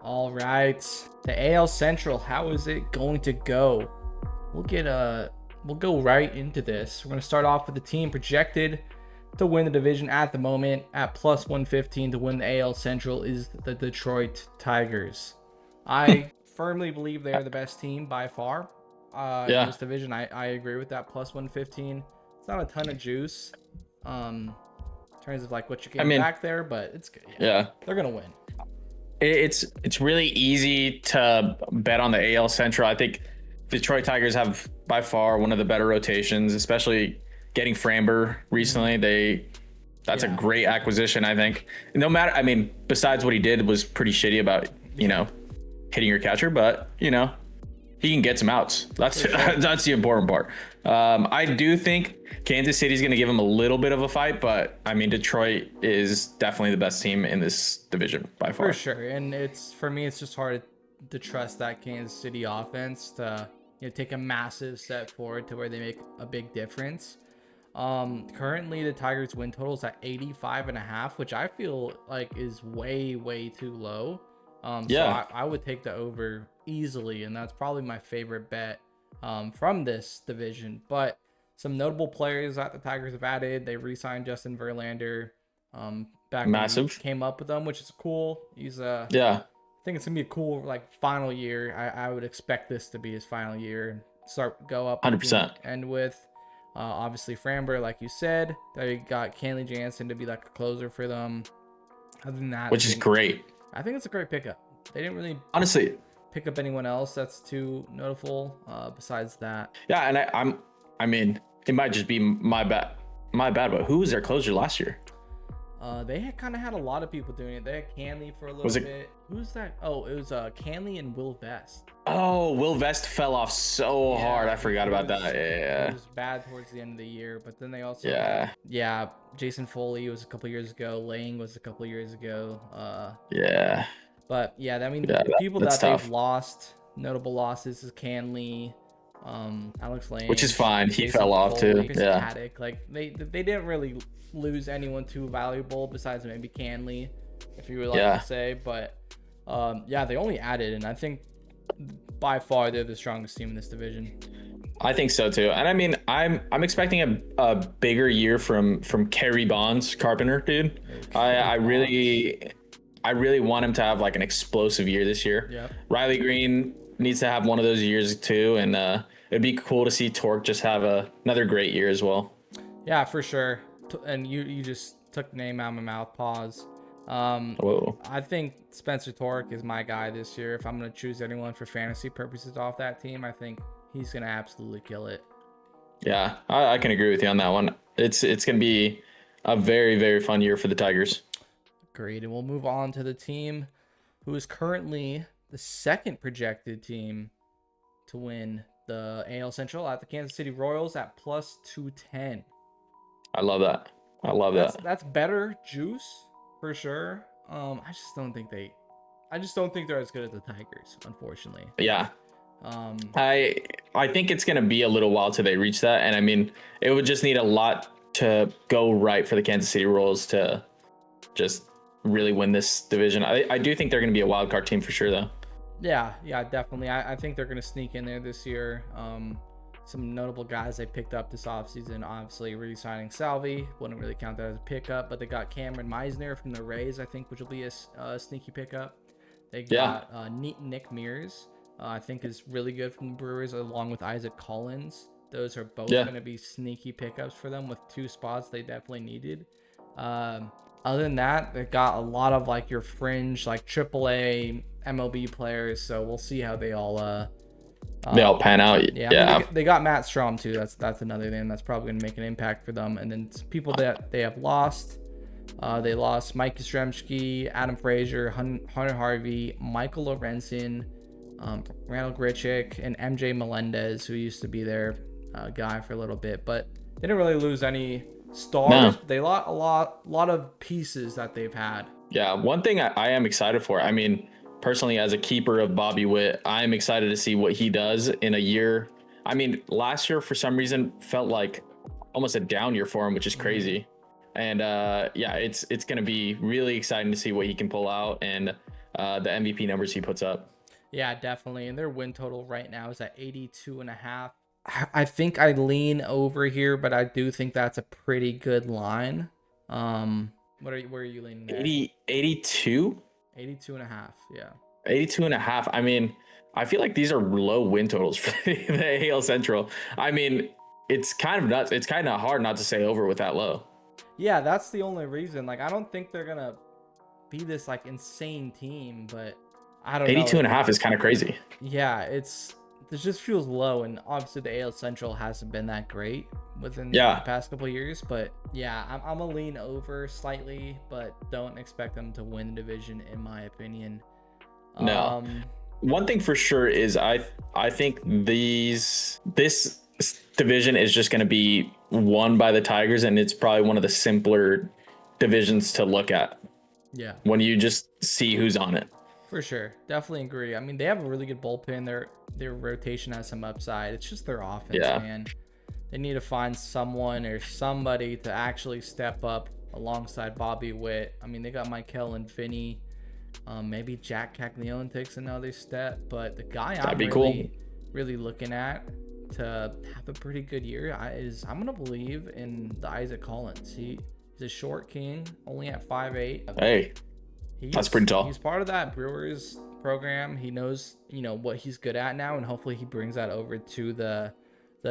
All right, the AL Central. How is it going to go? We'll go right into this. We're gonna start off with the team projected to win the division at the moment at plus 115 to win the AL Central is the Detroit Tigers. I firmly believe they are the best team by far in Yeah. this division. I agree with that plus 115. It's not a ton of juice in terms of like what you're I getting mean, back there, but it's good. Yeah, yeah. they're gonna win. It's really easy to bet on the AL Central. I think Detroit Tigers have by far one of the better rotations, especially getting Framber recently. That's a Yeah. great acquisition, I think. No matter, I mean, besides what he did was pretty shitty about, hitting your catcher, but he can get some outs. That's Sure. that's the important part. I do think Kansas City's going to give him a little bit of a fight, but I mean Detroit is definitely the best team in this division by far. For sure, and for me, it's just hard to trust that Kansas City offense to take a massive step forward to where they make a big difference. Currently the Tigers win total is at 85.5, which I feel like is way too low. So I would take the over easily, and that's probably my favorite bet from this division. But some notable players that the Tigers have added: they re-signed Justin Verlander back when we Massive. came up with them, which is cool. He's Yeah, I think it's gonna be a cool final year. I would expect this to be his final year and go up 100%. and with obviously Framber, like you said. They got Kenley Jansen to be like a closer for them. Other than that, which is great. I think it's a great pickup. They didn't really Honestly, pick up anyone else that's too notable besides that. yeah, and I mean, it might just be my bad, but who was their closer last year? They had kind of had a lot of people doing it. They had Canley for a little bit. Who's that? Oh, it was Canley and Will Vest. Oh, Will Vest fell off so hard. I forgot about that. Yeah. It was bad towards the end of the year, but then they also Jason Foley was a couple years ago. Lang was a couple years ago. Yeah. But yeah, I mean, Yeah, the people that tough. they've lost, notable losses is Canley, Alex Lang, which is fine. He Jason fell off Foley, too. Chris Yeah. Paddock. Like they didn't really lose anyone too valuable besides maybe Canley, if you would like to say. But yeah, they only added, and I think by far they're the strongest team in this division. I think so too. And I mean, I'm expecting a bigger year from Kerry Bonds, Carpenter, dude. I really want him to have like an explosive year this year. Yeah. Riley Green needs to have one of those years too, and it'd be cool to see Torque just have another great year as well. Yeah, for sure. And you just took the name out of my mouth. Pause. Whoa. I think Spencer Torque is my guy this year. If I'm going to choose anyone for fantasy purposes off that team, I think he's going to absolutely kill it. Yeah, I can agree with you on that one. It's going to be a very fun year for the Tigers. Agreed. And we'll move on to the team who is currently the second projected team to win the AL Central at the Kansas City Royals at plus 210. I love that. That's better juice for sure. I just don't think they're as good as the Tigers, unfortunately. Yeah. I think it's gonna be a little while till they reach that, and I mean, it would just need a lot to go right for the Kansas City Royals to just really win this division. I do think they're gonna be a wild card team for sure, though. Yeah, definitely. I think they're gonna sneak in there this year. Some notable guys they picked up this offseason, obviously re-signing Salvi. Wouldn't really count that as a pickup, but they got Cameron Meisner from the Rays, I think, which will be a sneaky pickup. They got Nick Mears, I think is really good from the Brewers, along with Isaac Collins. Those are both going to be sneaky pickups for them with two spots they definitely needed. Other than that, they got a lot of like your fringe, like AAA MLB players. So we'll see how they all pan out. Yeah. I mean, they got Matt Strom too. That's another thing that's probably going to make an impact for them. And then people that they have lost. They lost Mike Yastrzemski, Adam Frazier, Hunter Harvey, Michael Lorenzen, Randall Grichuk, and MJ Melendez, who used to be their guy for a little bit, but they didn't really lose any stars. No. They lost a lot of pieces that they've had. Yeah, one thing I am excited for. I mean, personally, as a keeper of Bobby Witt, I'm excited to see what he does in a year. I mean, last year for some reason felt like almost a down year for him, which is crazy. And it's going to be really exciting to see what he can pull out. And the MVP numbers he puts up. Yeah, definitely. And their win total right now is at 82.5. I think I lean over here, but I do think that's a pretty good line. Where are you leaning there? 82? 82.5, yeah. 82.5. I mean, I feel like these are low win totals for the AL Central. I mean, it's kind of nuts. It's kind of hard not to say over with that low. Yeah, that's the only reason. Like, I don't think they're gonna be this like insane team, but I don't know. 82.5 is kind of crazy. Yeah, this just feels low, and obviously the AL Central hasn't been that great within the past couple of years. But yeah, I'm gonna lean over slightly, but don't expect them to win the division, in my opinion. No. One thing for sure is I think this division is just going to be won by the Tigers, and it's probably one of the simpler divisions to look at. Yeah. When you just see who's on it. For sure. Definitely agree. I mean, they have a really good bullpen. Their rotation has some upside. It's just their offense, man. They need to find someone or somebody to actually step up alongside Bobby Witt. I mean, they got Michael and Finney. Maybe Jack Caglione takes another step, but the guy really looking at to have a pretty good year I'm gonna believe in the Isaac Collins. He's a short king, only at 5'8". Hey, that's pretty tall. He's part of that Brewers program. He knows what he's good at now, and hopefully he brings that over to the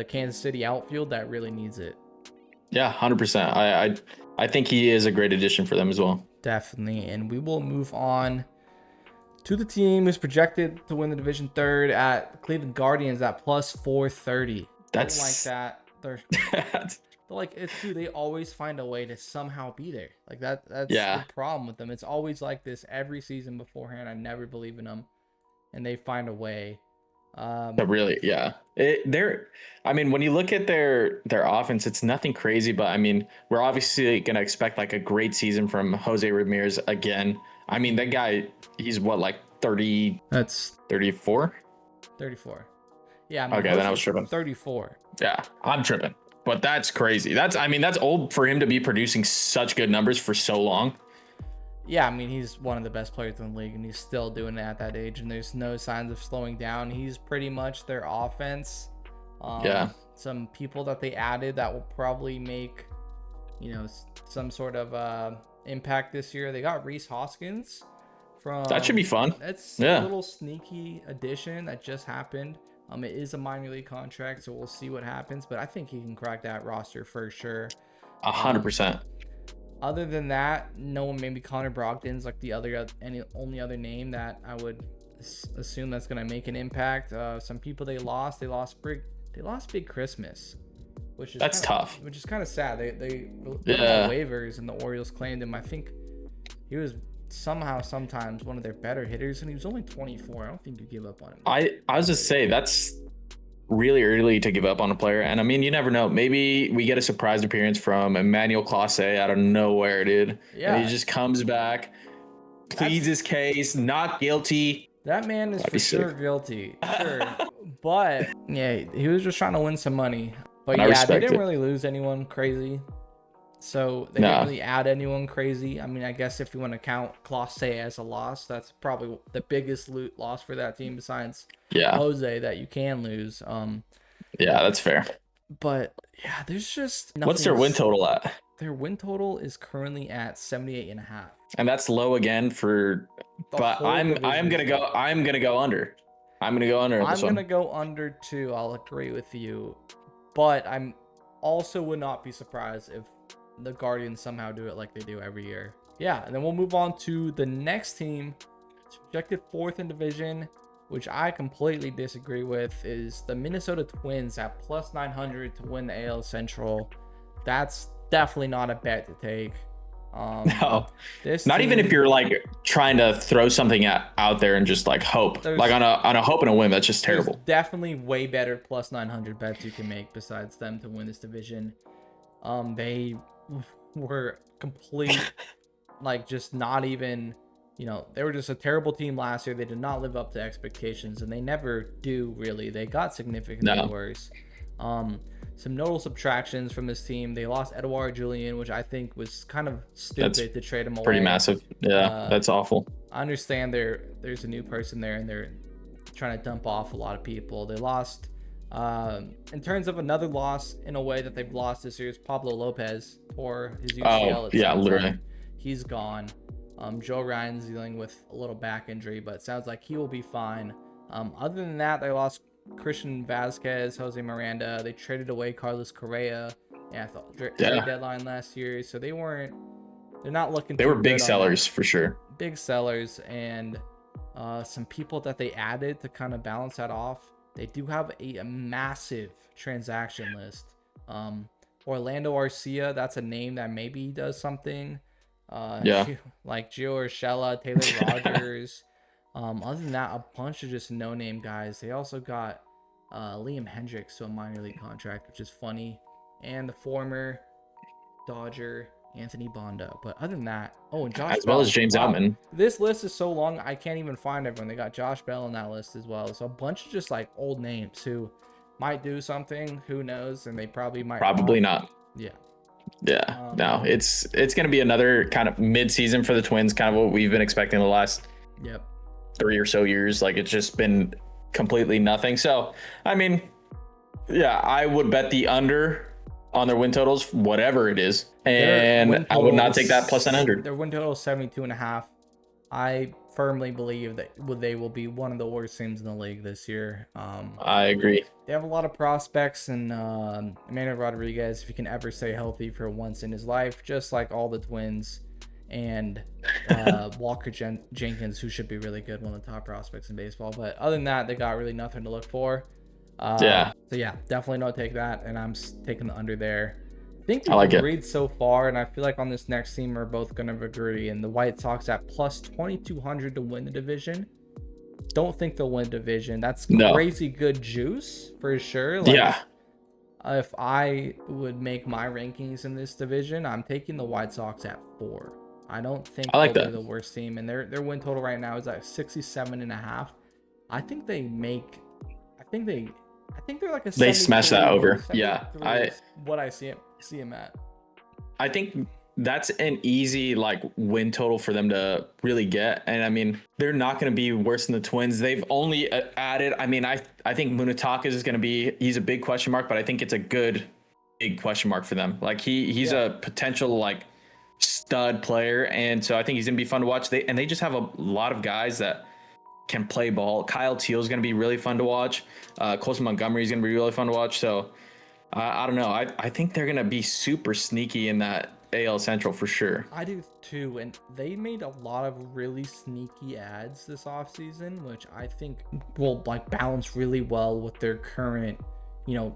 Kansas City outfield that really needs it. Yeah, 100%. I think he is a great addition for them as well. Definitely. And we will move on to the team who's projected to win the division third at the Cleveland Guardians at plus 430. That's like that. They're like, dude, they always find a way to somehow be there. Like that's the problem with them. It's always like this every season beforehand. I never believe in them, and they find a way. Really, yeah. I mean, when you look at their offense, it's nothing crazy, but I mean, we're obviously gonna expect like a great season from Jose Ramirez again. I mean, that guy, he's what, like 30? That's 34. 34. Yeah. Okay, then I was tripping. 34. Yeah, I'm tripping. But that's crazy. That's old for him to be producing such good numbers for so long. Yeah, I mean, he's one of the best players in the league, and he's still doing it at that age, and there's no signs of slowing down. He's pretty much their offense. Some people that they added that will probably make, some sort of impact this year. They got Rhys Hoskins from. That should be fun. That's a little sneaky addition that just happened. It is a minor league contract, so we'll see what happens, but I think he can crack that roster for sure. 100%. Other than that, no one, maybe Connor Brogdon's like the only other name that I would assume that's going to make an impact. Some people they lost Big Christmas, which is tough. Which is kind of sad. They put him on waivers, and the Orioles claimed him. I think he was sometimes one of their better hitters, and he was only 24. I don't think you give up on him. I was just say that's really early to give up on a player, and I mean, you never know. Maybe we get a surprise appearance from Emmanuel Clase out of nowhere, dude. Yeah, and he just comes back, pleads his case, not guilty. That man is for sure guilty, sure. But yeah, he was just trying to win some money. But yeah, they didn't really lose anyone crazy, so they didn't really add anyone crazy. I mean, I guess if you want to count Clase as a loss, that's probably the biggest loss for that team besides Jose that you can lose. Yeah, that's fair. But yeah, there's just what's their win total at? Their win total is currently at 78.5. And that's low again for. But I'm gonna go under. I'm gonna go under. I'm gonna go under too. I'll agree with you, but I'm also would not be surprised if the Guardians somehow do it like they do every year. Yeah, and then we'll move on to the next team. It's projected fourth in division, which I completely disagree with, is the Minnesota Twins at plus 900 to win the AL Central. That's definitely not a bet to take. No, not even if you're like trying to throw something out there and just like hope, like on a hope and a win. That's just terrible. Definitely way better plus 900 bets you can make besides them to win this division. They were complete, like just not even, they were just a terrible team last year. They did not live up to expectations, and they never do really. They got significantly worse. Some notable subtractions from this team. They lost Edouard Julien, which I think was kind of stupid to trade him away. Pretty massive. Yeah, that's awful. I understand there's a new person there, and they're trying to dump off a lot of people. They lost. In terms of another loss in a way that they've lost this year is Pablo Lopez for his UCL. Oh It yeah, sounds literally. like he's gone. Joe Ryan's dealing with a little back injury, but it sounds like he will be fine. Other than that, they lost Christian Vasquez, Jose Miranda. They traded away Carlos Correa at the trade deadline last year, so they're not looking. They too were big good on sellers that. for sure. Big sellers, and some people that they added to kind of balance that off. They do have a massive transaction list. Orlando Arcia, that's a name that maybe does something. Like Gio Urshela, Taylor Rogers. Other than that, a bunch of just no-name guys. They also got Liam Hendricks to a minor league contract, which is funny, and the former Dodger Anthony Bonda. But other than that, and Josh as Bell. well as James Outman. This list is so long, I can't even find everyone. They got Josh Bell on that list as well. So a bunch of just like old names who might do something. Who knows? And they probably might. Probably not. Yeah. Yeah. No, it's going to be another kind of mid-season for the Twins, kind of what we've been expecting the last 3 or so years. Like, it's just been completely nothing. So, I mean, yeah, I would bet the under on their win totals, whatever it is, and I would not take that plus 100. Their win total is 72.5. I firmly believe that they will be one of the worst teams in the league this year. I agree. They have a lot of prospects, and Emmanuel Rodriguez, if he can ever stay healthy for once in his life, just like all the Twins, and Walker Jenkins, who should be really good, one of the top prospects in baseball. But other than that, they got really nothing to look for. So yeah, definitely don't take that, and I'm taking the under there. I think we've agreed so far, and I feel like on this next team we're both gonna agree. And the White Sox at plus 2,200 to win the division. Don't think they'll win the division. That's crazy good juice for sure. Like, if I would make my rankings in this division, I'm taking the White Sox at 4. I don't think they'll be the worst team, and their win total right now is at 67.5. I think they make. I think they're like a. They smash that over. Yeah, what I see them at. I think that's an easy like win total for them to really get, and I mean they're not going to be worse than the Twins. They've only added. I mean, I think Munetaka is going to be. He's a big question mark, but I think it's a good big question mark for them. Like he's a potential like stud player, and so I think he's going to be fun to watch. They just have a lot of guys that can play ball. Kyle Teel is going to be really fun to watch. Colson Montgomery is going to be really fun to watch. So I don't know. I think they're going to be super sneaky in that AL Central for sure. I do too. And they made a lot of really sneaky ads this offseason, which I think will like balance really well with their current,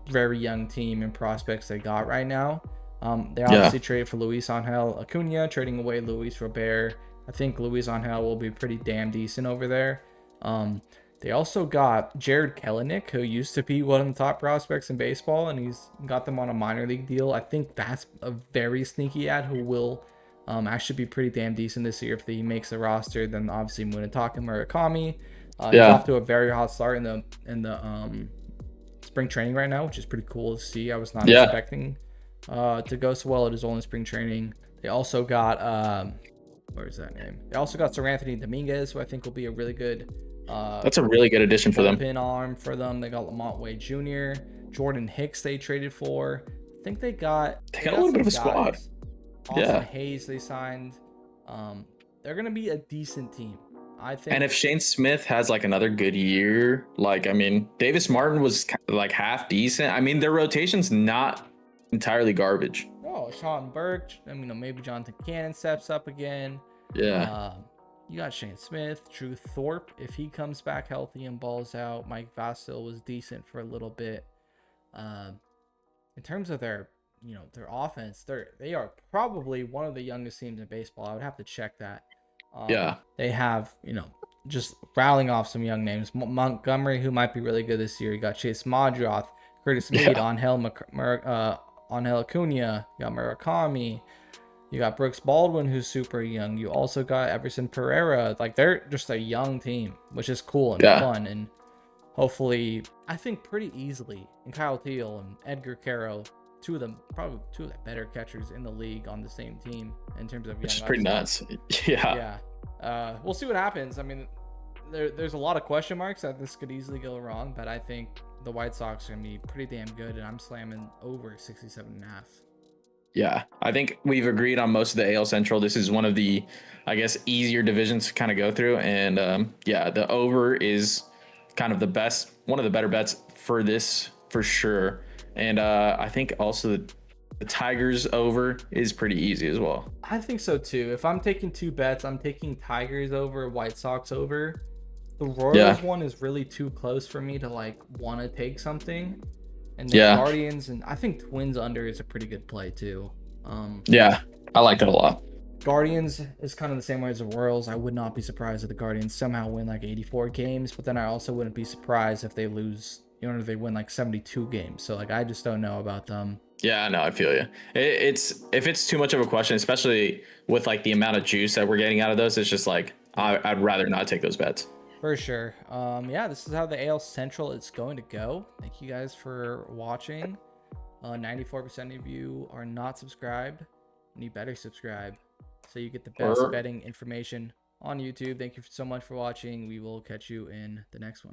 very young team and prospects they got right now. They obviously traded for Luis Angel Acuna, trading away Luis Robert. I think Luis Angel will be pretty damn decent over there. They also got Jared Kelenic, who used to be one of the top prospects in baseball, and he's got them on a minor league deal. I think that's a very sneaky ad who will actually be pretty damn decent this year if he makes the roster. Then obviously Munetaka Murakami. He's off to a very hot start in the spring training right now, which is pretty cool to see. I was not expecting to go so well at his only spring training. They also got where's that name? They also got Sir Anthony Dominguez, who I think will be a really good. That's a really good addition for them. Pin arm for them. They got Lamont Wade Jr., Jordan Hicks. They traded for. I think they got a little bit of a squad. Austin Hayes they signed. They're gonna be a decent team, I think. And if Shane Smith has like another good year, like I mean, Davis Martin was like half decent. I mean, their rotation's not entirely garbage. Oh, Sean Burke. I mean, maybe Jonathan Cannon steps up again. Yeah. You got Shane Smith, Drew Thorpe, if he comes back healthy and balls out. Mike Vasil was decent for a little bit. In terms of their offense, they are probably one of the youngest teams in baseball. I would have to check that. They have, just rattling off some young names. Montgomery, who might be really good this year. You got Chase Modroth, Curtis Meade, Angel Acuna. You got Murakami. You got Brooks Baldwin, who's super young. You also got Everson Pereira. Like, they're just a young team, which is cool and fun. And hopefully, I think pretty easily. And Kyle Teel and Edgar Caro, probably two of the better catchers in the league on the same team in terms of young. Which is pretty nuts. Yeah. We'll see what happens. I mean, there's a lot of question marks that this could easily go wrong, but I think the White Sox are gonna be pretty damn good, and I'm slamming over 67.5. Yeah, I think we've agreed on most of the AL Central. This is one of the, I guess, easier divisions to kind of go through, and yeah, the over is kind of the best, one of the better bets for this for sure. And I think also the Tigers over is pretty easy as well. I think so too. If I'm taking two bets, I'm taking Tigers over, White Sox over. The Royals Yeah, one is really too close for me to like want to take something. And then yeah, Guardians, and I think Twins under is a pretty good play too. yeah. I like that a lot. Guardians is kind of the same way as the Royals. I would not be surprised if the Guardians somehow win like 84 games, but then I also wouldn't be surprised if they lose, if they win like 72 games. So like I just don't know about them. Yeah, no, I feel you. It's if it's too much of a question, especially with like the amount of juice that we're getting out of those, it's just like I'd rather not take those bets. For sure. Yeah, this is how the AL Central is going to go. Thank you guys for watching. 94% of you are not subscribed, and you better subscribe so you get the best betting information on YouTube. Thank you so much for watching. We will catch you in the next one.